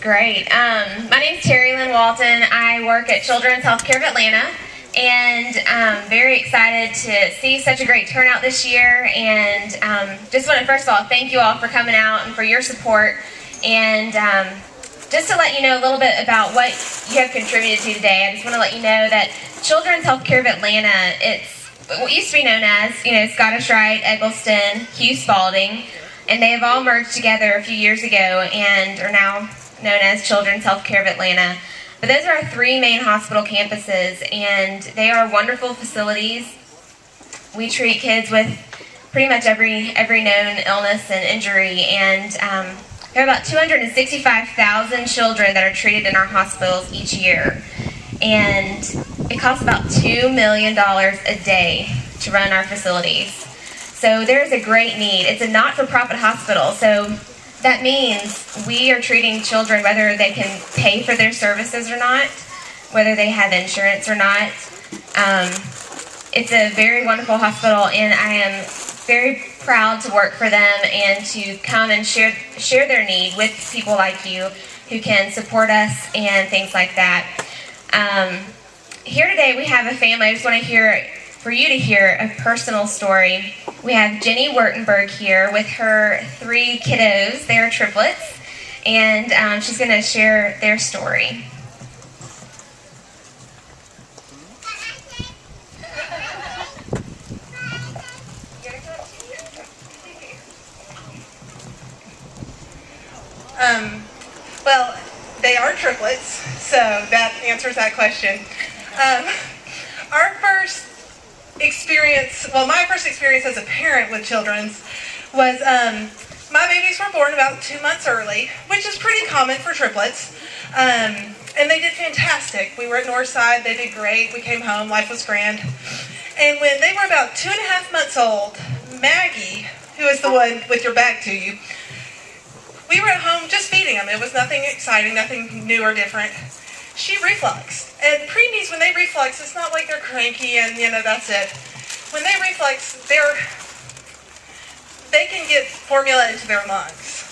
Great. My name's Terry Lynn Walton. I work at Children's Healthcare of Atlanta, and I'm very excited to see such a great turnout this year. And just want to, first of all, thank you all for coming out and for your support. And just to let you know a little bit about what you have contributed to today, I just want to let you know that Children's Healthcare of Atlanta, it's what used to be known as, Scottish Rite, Eggleston, Hugh Spalding, and they have all merged together a few years ago and are now known as Children's Healthcare of Atlanta. But those are our three main hospital campuses, and they are wonderful facilities. We treat kids with pretty much every known illness and injury, and there are about 265,000 children that are treated in our hospitals each year. And it costs about $2 million a day to run our facilities. So there's a great need. It's a not-for-profit hospital, so that means we are treating children whether they can pay for their services or not, whether they have insurance or not. It's a very wonderful hospital, and I am very proud to work for them and to come and share their need with people like you who can support us and things like that. Here today we have a family. I just want to for you to hear a personal story. We have Jenny Wurtenberg here with her 3 kiddos. They are triplets, and she's going to share their story. Well, they are triplets, so that answers that question. My first experience as a parent with children's was my babies were born about 2 months early, which is pretty common for triplets. And they did fantastic. We were at Northside, they did great. We came home, life was grand. And when they were about 2.5 months old, Maggie, who is the one with your back to you, we were at home just feeding them. It was nothing exciting, nothing new or different. She refluxed. And preemies, when they reflux, it's not like they're cranky and, that's it. When they reflux, they can get formula into their lungs.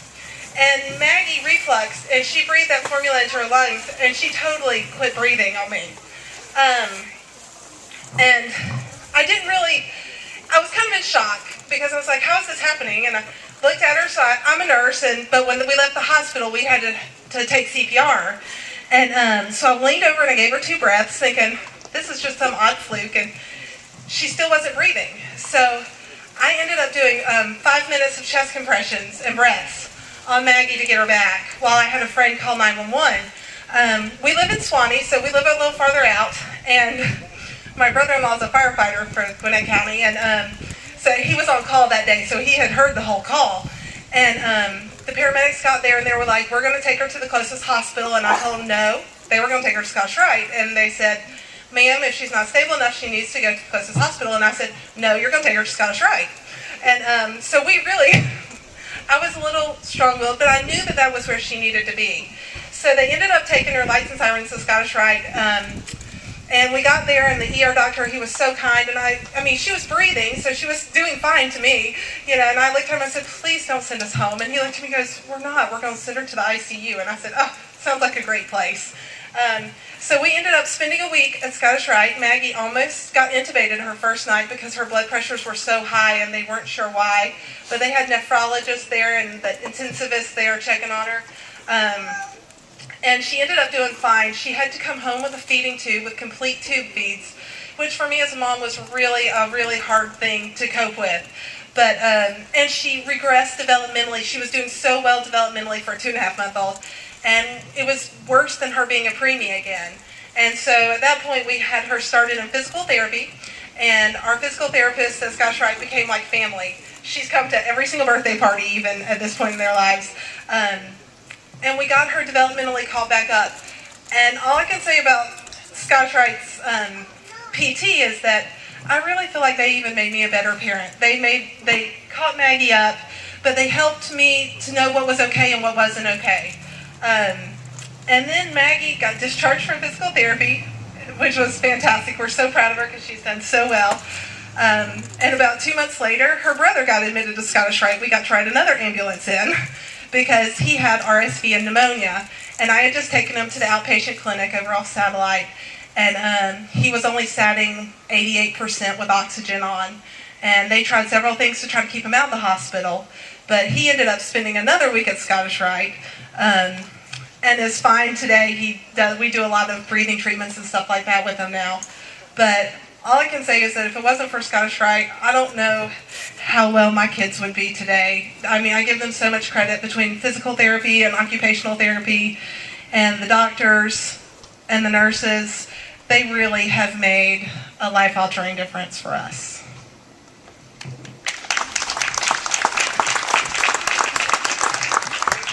And Maggie refluxed, and she breathed that formula into her lungs, and she totally quit breathing on me. And I was kind of in shock, because I was like, how is this happening? And I looked at her, so I'm a nurse, but when we left the hospital, we had to take CPR. And so I leaned over and I gave her 2 breaths, thinking, this is just some odd fluke, and she still wasn't breathing. So I ended up doing 5 minutes of chest compressions and breaths on Maggie to get her back, while I had a friend call 911. We live in Suwanee, so we live a little farther out, and my brother-in-law is a firefighter for Gwinnett County, and so he was on call that day, so he had heard the whole call. And the paramedics got there, and they were like, we're going to take her to the closest hospital. And I told them no, they were going to take her to Scottish Rite. And they said, ma'am, if she's not stable enough, she needs to go to the closest hospital. And I said, no, you're going to take her to Scottish Rite. And so I was a little strong-willed, but I knew that was where she needed to be. So they ended up taking her lights and sirens to Scottish Rite. And we got there, and the ER doctor, he was so kind, and I mean, she was breathing, so she was doing fine to me, and I looked at him and I said, please don't send us home. And he looked at me and goes, we're not, we're going to send her to the ICU. And I said, oh, sounds like a great place. So we ended up spending a week at Scottish Rite. Maggie almost got intubated her first night because her blood pressures were so high, and they weren't sure why. But they had nephrologists there and the intensivists there checking on her. And she ended up doing fine. She had to come home with a feeding tube with complete tube feeds, which for me as a mom was really a really hard thing to cope with. But and she regressed developmentally. She was doing so well developmentally for a 2.5-month-old, and it was worse than her being a preemie again. And so at that point we had her started in physical therapy, and our physical therapist at Scottish Rite became like family. She's come to every single birthday party, even at this point in their lives. And we got her developmentally called back up. And all I can say about Scottish Rite's PT is that I really feel like they even made me a better parent. They caught Maggie up, but they helped me to know what was okay and what wasn't okay. And then Maggie got discharged from physical therapy, which was fantastic. We're so proud of her because she's done so well. And about 2 months later, her brother got admitted to Scottish Rite. We got to ride another ambulance in because he had RSV and pneumonia. And I had just taken him to the outpatient clinic over off Satellite, and he was only satting 88% with oxygen on. And they tried several things to try to keep him out of the hospital, but he ended up spending another week at Scottish Rite, and is fine today. We do a lot of breathing treatments and stuff like that with him now. But all I can say is that if it wasn't for Scottish Rite, I don't know how well my kids would be today. I mean, I give them so much credit between physical therapy and occupational therapy, and the doctors and the nurses. They really have made a life-altering difference for us.